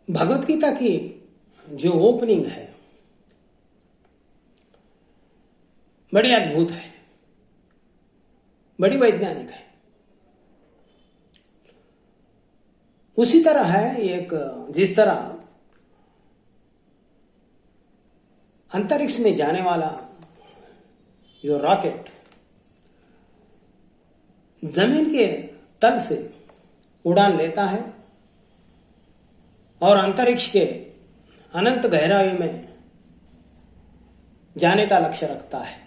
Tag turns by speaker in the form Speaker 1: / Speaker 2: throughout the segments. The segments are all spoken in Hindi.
Speaker 1: भगवत गीता की जो ओपनिंग है बड़ी अद्भुत है, बड़ी वैज्ञानिक है। उसी तरह है एक, जिस तरह अंतरिक्ष में जाने वाला जो रॉकेट जमीन के तल से उड़ान लेता है और अंतरिक्ष के अनंत गहराई में जाने का लक्ष्य रखता है।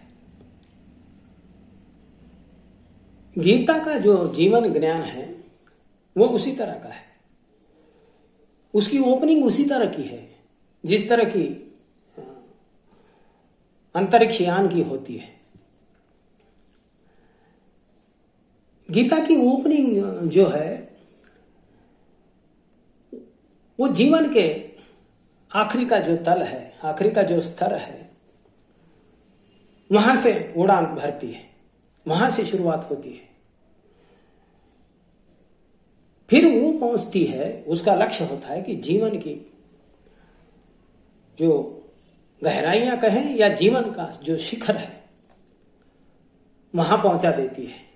Speaker 1: गीता का जो जीवन ज्ञान है वो उसी तरह का है। उसकी ओपनिंग उसी तरह की है जिस तरह की अंतरिक्ष यान की होती है। गीता की ओपनिंग जो है वो जीवन के आखिरी का जो तल है, आखिरी का जो स्तर है, वहां से उड़ान भरती है, वहां से शुरुआत होती है। फिर वो पहुंचती है, उसका लक्ष्य होता है कि जीवन की जो गहराइयां कहें या जीवन का जो शिखर है वहां पहुंचा देती है।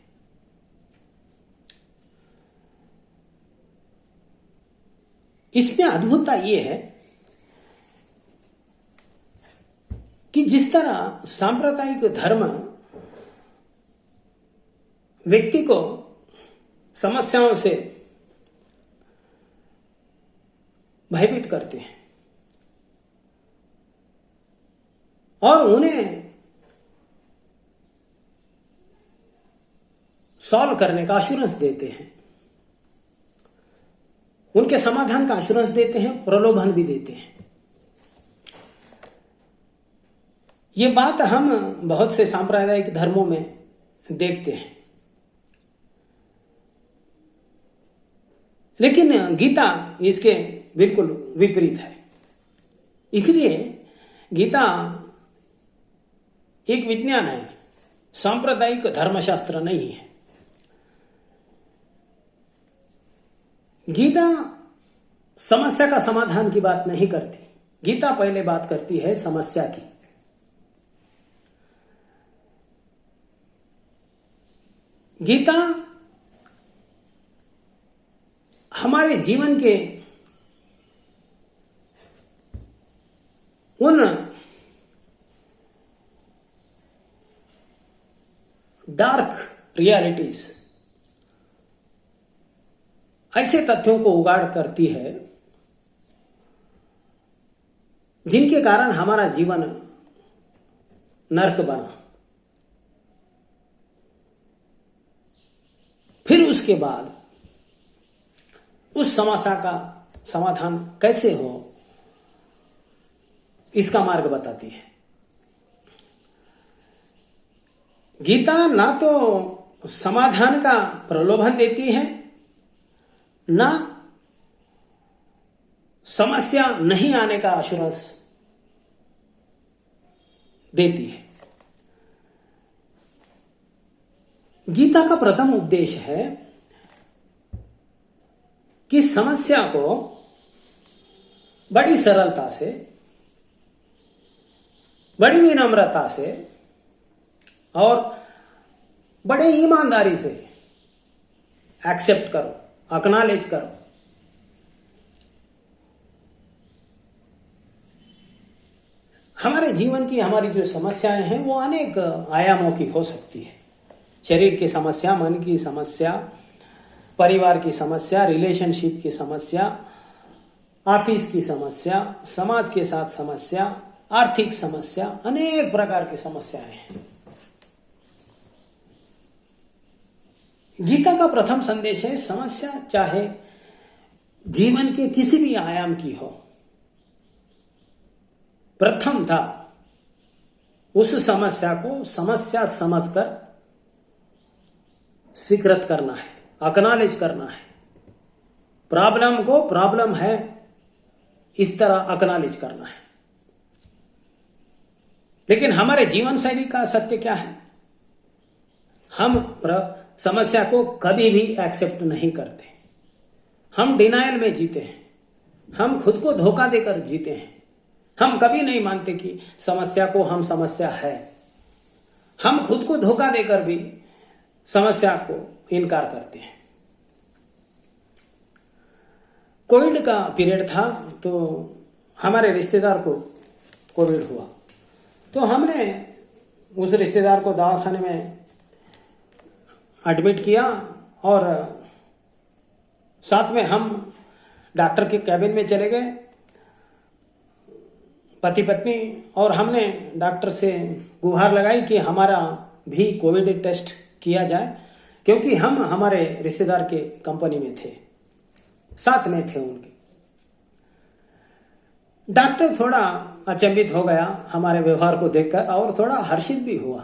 Speaker 1: इसमें अद्भुतता ये है कि जिस तरह सांप्रदायिक धर्म व्यक्ति को समस्याओं से भयभीत करते हैं और उन्हें सॉल्व करने का आश्योरेंस देते हैं, उनके समाधान का आश्योरेंस देते हैं, प्रलोभन भी देते हैं। ये बात हम बहुत से सांप्रदायिक धर्मों में देखते हैं, लेकिन गीता इसके बिल्कुल विपरीत है। इसलिए गीता एक विज्ञान है, सांप्रदायिक धर्मशास्त्र नहीं है। गीता समस्या का समाधान की बात नहीं करती। गीता पहले बात करती है समस्या की। गीता हमारे जीवन के उन डार्क रियलिटीज, ऐसे तथ्यों को उगाड़ करती है जिनके कारण हमारा जीवन नर्क बना। फिर उसके बाद उस समस्या का समाधान कैसे हो इसका मार्ग बताती है। गीता ना तो समाधान का प्रलोभन देती है, ना समस्या नहीं आने का आश्वासन देती है। गीता का प्रथम उद्देश्य है कि समस्या को बड़ी सरलता से, बड़ी विनम्रता से और बड़े ईमानदारी से एक्सेप्ट करो, एक्नॉलेज करो। हमारे जीवन की हमारी जो समस्याएं हैं वो अनेक आयामों की हो सकती है। शरीर की समस्या, मन की समस्या, परिवार की समस्या, रिलेशनशिप की समस्या, ऑफिस की समस्या, समाज के साथ समस्या, आर्थिक समस्या, अनेक प्रकार की समस्याएं हैं। गीता का प्रथम संदेश है समस्या चाहे जीवन के किसी भी आयाम की हो, प्रथम था उस समस्या को समस्या समझकर स्वीकृत करना है, एक्नॉलेज करना है। प्रॉब्लम को प्रॉब्लम है इस तरह एक्नॉलेज करना है। लेकिन हमारे जीवन शैली का सत्य क्या है? हम समस्या को कभी भी एक्सेप्ट नहीं करते, हम डिनायल में जीते हैं। हम खुद को धोखा देकर जीते हैं। हम कभी नहीं मानते कि समस्या को हम समस्या है। हम खुद को धोखा देकर भी समस्या को इनकार करते हैं। कोविड का पीरियड था, तो हमारे रिश्तेदार को कोविड हुआ, तो हमने उस रिश्तेदार को दवाखाने में एडमिट किया और साथ में हम डॉक्टर के कैबिन में चले गए, पति पत्नी, और हमने डॉक्टर से गुहार लगाई कि हमारा भी कोविड टेस्ट किया जाए, क्योंकि हम हमारे रिश्तेदार के कंपनी में थे, साथ में थे उनके। डॉक्टर थोड़ा अचंभित हो गया हमारे व्यवहार को देखकर और थोड़ा हर्षित भी हुआ।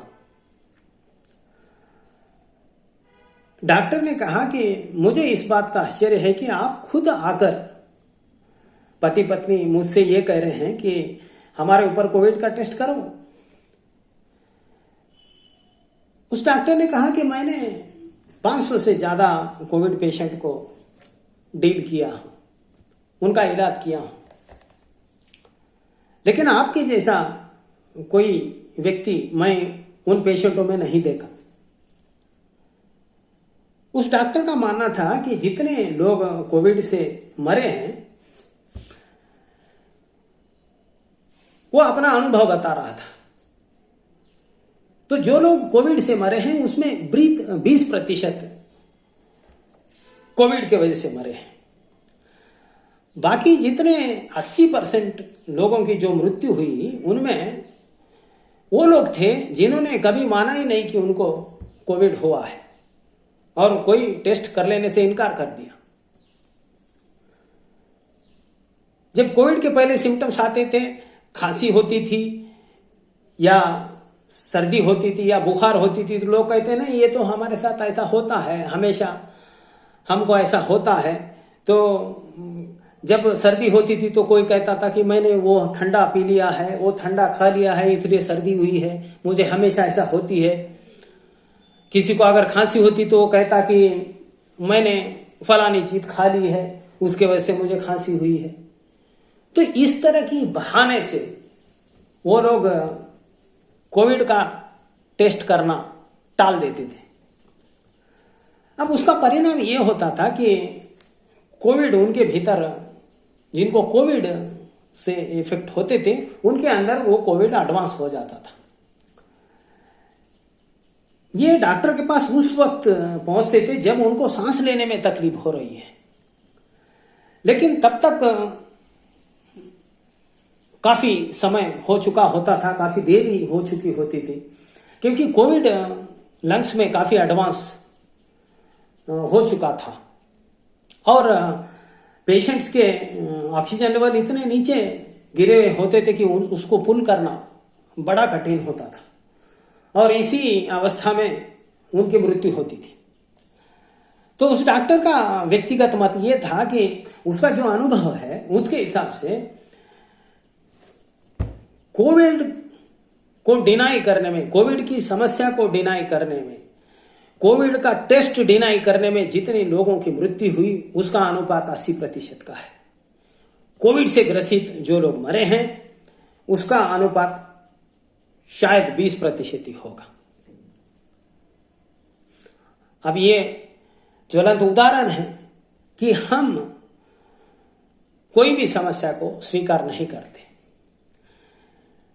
Speaker 1: डॉक्टर ने कहा कि मुझे इस बात का आश्चर्य है कि आप खुद आकर, पति पत्नी मुझसे ये कह रहे हैं कि हमारे ऊपर कोविड का टेस्ट करो। उस डॉक्टर ने कहा कि मैंने 500 से ज्यादा कोविड पेशेंट को डील किया, उनका इलाज किया, लेकिन आपके जैसा कोई व्यक्ति मैं उन पेशेंटों में नहीं देखा। उस डॉक्टर का मानना था कि जितने लोग कोविड से मरे हैं, वो अपना अनुभव बता रहा था। तो जो लोग कोविड से मरे हैं उसमें 20% कोविड के वजह से मरे हैं। बाकी जितने 80% लोगों की जो मृत्यु हुई, उनमें वो लोग थे जिन्होंने कभी माना ही नहीं कि उनको कोविड हुआ है और कोई टेस्ट कर लेने से इनकार कर दिया। जब कोविड के पहले सिम्टम्स आते थे, खांसी होती थी या सर्दी होती थी या बुखार होती थी, तो लोग कहते नहीं ये तो हमारे साथ ऐसा होता है, हमेशा हमको ऐसा होता है। तो जब सर्दी होती थी तो कोई कहता था कि मैंने वो ठंडा पी लिया है, वो ठंडा खा लिया है, इसलिए सर्दी हुई है, मुझे हमेशा ऐसा होती है। किसी को अगर खांसी होती तो वो कहता कि मैंने फलानी चीज खा ली है, उसके वजह से मुझे खांसी हुई है। तो इस तरह की बहाने से वो लोग कोविड का टेस्ट करना टाल देते थे। अब उसका परिणाम ये होता था कि कोविड उनके भीतर, जिनको कोविड से इफेक्ट होते थे, उनके अंदर वो कोविड एडवांस हो जाता था। ये डॉक्टर के पास उस वक्त पहुंचते थे जब उनको सांस लेने में तकलीफ हो रही है, लेकिन तब तक काफी समय हो चुका होता था, काफी देरी हो चुकी होती थी, क्योंकि कोविड लंग्स में काफी एडवांस हो चुका था और पेशेंट्स के ऑक्सीजन लेवल इतने नीचे गिरे हुए होते थे कि उसको पुल करना बड़ा कठिन होता था और इसी अवस्था में उनकी मृत्यु होती थी। तो उस डॉक्टर का व्यक्तिगत मत ये था कि उसका जो अनुभव है उसके हिसाब से कोविड को डिनाई करने में, कोविड की समस्या को डिनाई करने में, कोविड का टेस्ट डिनाई करने में जितने लोगों की मृत्यु हुई उसका अनुपात 80% का है। कोविड से ग्रसित जो लोग मरे हैं उसका अनुपात शायद 20% ही होगा। अब ये ज्वलंत उदाहरण है कि हम कोई भी समस्या को स्वीकार नहीं करते।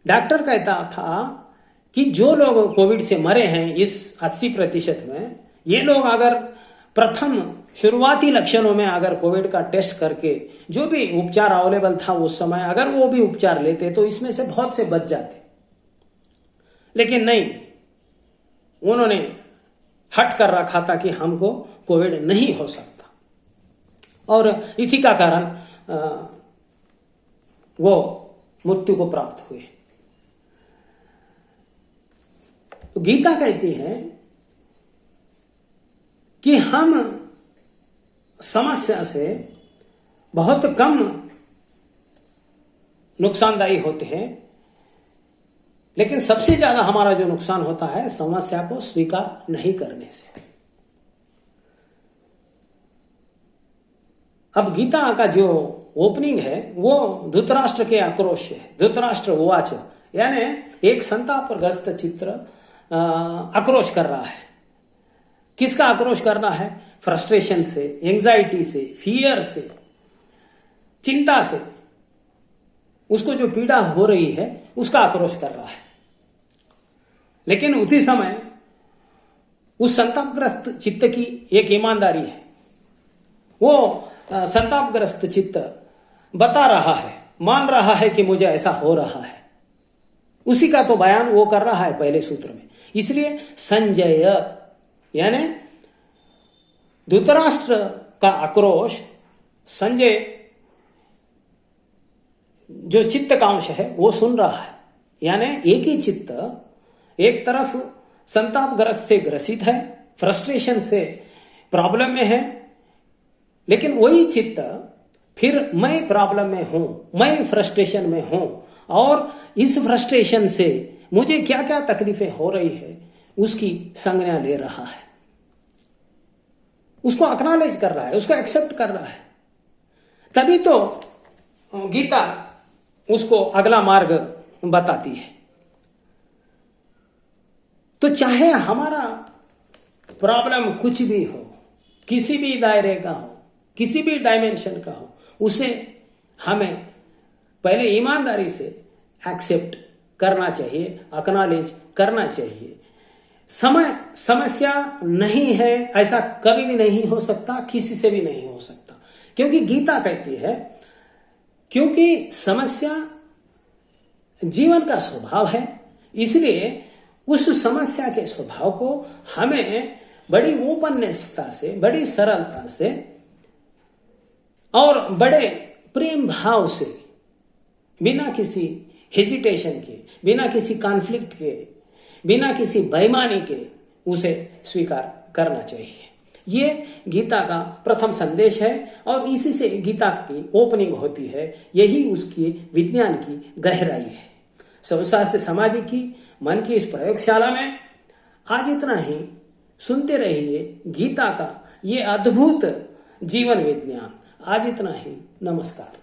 Speaker 1: डॉक्टर कहता था कि जो लोग कोविड से मरे हैं इस 80% में, ये लोग अगर प्रथम शुरुआती लक्षणों में अगर कोविड का टेस्ट करके जो भी उपचार अवेलेबल था उस समय, अगर वो भी उपचार लेते तो इसमें से बहुत से बच जाते। लेकिन नहीं, उन्होंने हट कर रखा था कि हमको कोविड नहीं हो सकता और इसी का कारण वो मृत्यु को प्राप्त हुए। तो गीता कहती है कि हम समस्या से बहुत कम नुकसानदायी होते हैं, लेकिन सबसे ज्यादा हमारा जो नुकसान होता है समस्या को स्वीकार नहीं करने से। अब गीता का जो ओपनिंग है वो धृतराष्ट्र के आक्रोश है। धृतराष्ट्र उवाच, यानी एक संतापग्रस्त चित्र आक्रोश कर रहा है। किसका आक्रोश कर रहा है? फ्रस्ट्रेशन से, एंजाइटी से, फियर से, चिंता से, उसको जो पीड़ा हो रही है उसका आक्रोश कर रहा है। लेकिन उसी समय उस संतापग्रस्त चित्त की एक ईमानदारी है। वो संतापग्रस्त चित्त बता रहा है, मान रहा है कि मुझे ऐसा हो रहा है। उसी का तो बयान वो कर रहा है पहले सूत्र में। इसलिए संजय यानी धृतराष्ट्र का आक्रोश संजय जो चित्त का अंश है वो सुन रहा है। यानी एक ही चित्त एक तरफ संतापग्रस्त से ग्रसित है, फ्रस्ट्रेशन से प्रॉब्लम में है, लेकिन वही चित्त फिर मैं प्रॉब्लम में हूं, मैं फ्रस्ट्रेशन में हूं और इस फ्रस्ट्रेशन से मुझे क्या क्या तकलीफें हो रही है उसकी संज्ञा ले रहा है, उसको एक्नॉलेज कर रहा है, उसको एक्सेप्ट कर रहा है। तभी तो गीता उसको अगला मार्ग बताती है। तो चाहे हमारा प्रॉब्लम कुछ भी हो, किसी भी दायरे का हो, किसी भी डायमेंशन का हो, उसे हमें पहले ईमानदारी से एक्सेप्ट करना चाहिए, एक्नॉलेज करना चाहिए। समस्या नहीं है ऐसा कभी भी नहीं हो सकता, किसी से भी नहीं हो सकता, क्योंकि गीता कहती है क्योंकि समस्या जीवन का स्वभाव है, इसलिए उस समस्या के स्वभाव को हमें बड़ी ओपननेसता से, बड़ी सरलता से और बड़े प्रेम भाव से, बिना किसी हेजिटेशन के, बिना किसी कॉन्फ्लिक्ट के, बिना किसी बेईमानी के उसे स्वीकार करना चाहिए। ये गीता का प्रथम संदेश है और इसी से गीता की ओपनिंग होती है। यही उसकी विज्ञान की गहराई है। संसार से समाधि की मन की इस प्रयोगशाला में आज इतना ही। सुनते रहिए गीता का ये अद्भुत जीवन विज्ञान। आज इतना ही। नमस्कार।